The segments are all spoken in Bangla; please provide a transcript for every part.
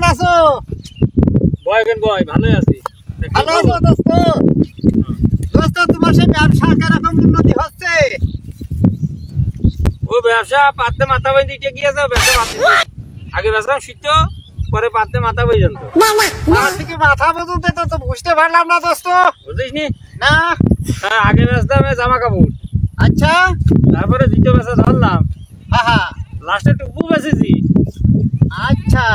কেমন আছো? বয় ভালোই আছি। ভালো আছো দোস্ত? দোস্ত তোমার সেই ব্যবসা কিরকম উন্নতি হচ্ছে? ও ব্যবসা পাতে মাথা বই দিতে গিয়েছে, ব্যবসা পাতে আগে ব্যবসা শিখতো, পরে পাতে মাথা বই জানতো। আমার থেকে মাথা পর্যন্ত তো বুঝতে পারলাম না দোস্ত। বুঝিস নি? না। হ্যাঁ, আগে ব্যবসাম জামা কাপড়, আচ্ছা। তারপরে দ্বিতীয় ব্যবসা ধরলাম, হ্যাঁ, লাস্টে টুকু বেঁচেছি। আচ্ছা।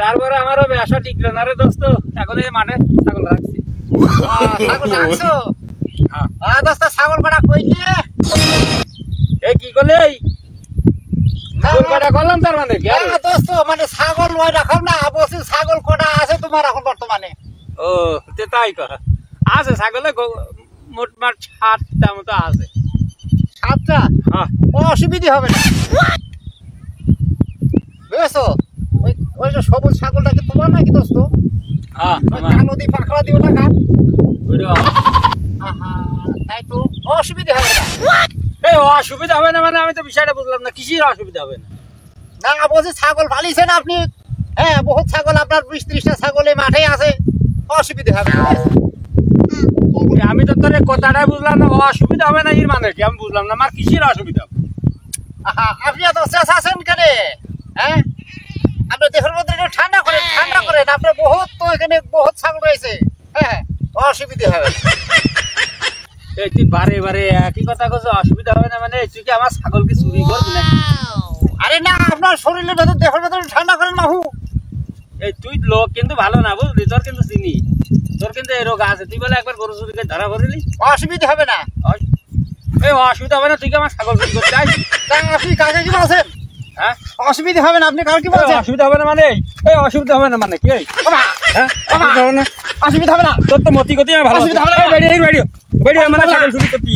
তারপরে আমারও ব্যবসা টিকলো না রে দোস্ত, এখন এই মাঠে ছাগল রাখছি। ছাগল রাখছো? হ্যাঁ দোস্ত ছাগল কটা কই নিয়ে? এই কি করলে? ছাগল কটা করলাম তার মানে কি? দোস্ত মানে ছাগল ওই রকম না, বলছি ছাগল কটা আছে তোমার এখন বর্তমানে? ও তাই কর আছে, ছাগলে মোটমাট 7টা মতো আছে। 7টা? হ্যাঁ, অসুবিধে হবে না বুঝেছো? ওই যে সবুজ ছাগলটা কি তোমার নাকি দোস্ত? হ্যাঁ নদী পাখড়া দিও না কান। ওইটা তাই তো অসুবিধা হবে না। এই অসুবিধা হবে না মানে আমি তো বিষয়টা বুঝলাম না, কিসের অসুবিধা হবে না? না বলছি ছাগল পালিয়েছেন আপনি। হ্যাঁ, বহুত ছাগল, আপনার 20-30টা ছাগল এই মাঠে আছে, অসুবিধা হবে না। আমি তো তোর কথাটাই বুঝলাম না, অসুবিধা হবে না এর মানে কি আমি বুঝলাম না, আমার কিসের অসুবিধা? আপনি এত চেঁচাচ্ছেন কেন? হ্যাঁ, আপনার দেহের মধ্যে একটু ঠান্ডা করেন, ঠান্ডা করেন। আপনার বহুত তো এখানে বহুত ছাগল রয়েছে। হ্যাঁ, অসুবিধা হবে না। এই তুই বারে বারে একই কথা কছ, অসুবিধা হবে না মানে? তুই কি আমার ছাগলকে চুরি করবি নাকি? আরে না, আপনার শরীরের ভেতর দেহের ভেতর ঠান্ডা করেন বাবু। এই তুই লোক কিন্তু ভালো না বুঝলি, তোর কিন্তু চিনি, তোর কিন্তু এই রোগ আছে। তুই বলে একবার গরু চুরিকে ধরা করলি, অসুবিধা হবে না। এই অসুবিধা হবে না? তুই কি আমার ছাগল চুরি করতে চাস? আপনি কাকে কি বলছেন? হ্যাঁ, অসুবিধা হবে না, আপনি কাকে কি বলছেন? অসুবিধা হবে না মানে? এই অসুবিধা হবে না মানে কি? হ্যাঁ, অসুবিধা হবে না? অসুবিধা হবে না। তোর তো মতি গতি ভালো। অসুবিধা হবে না। বেরিয়ে আমার ছাগল চুরি করতে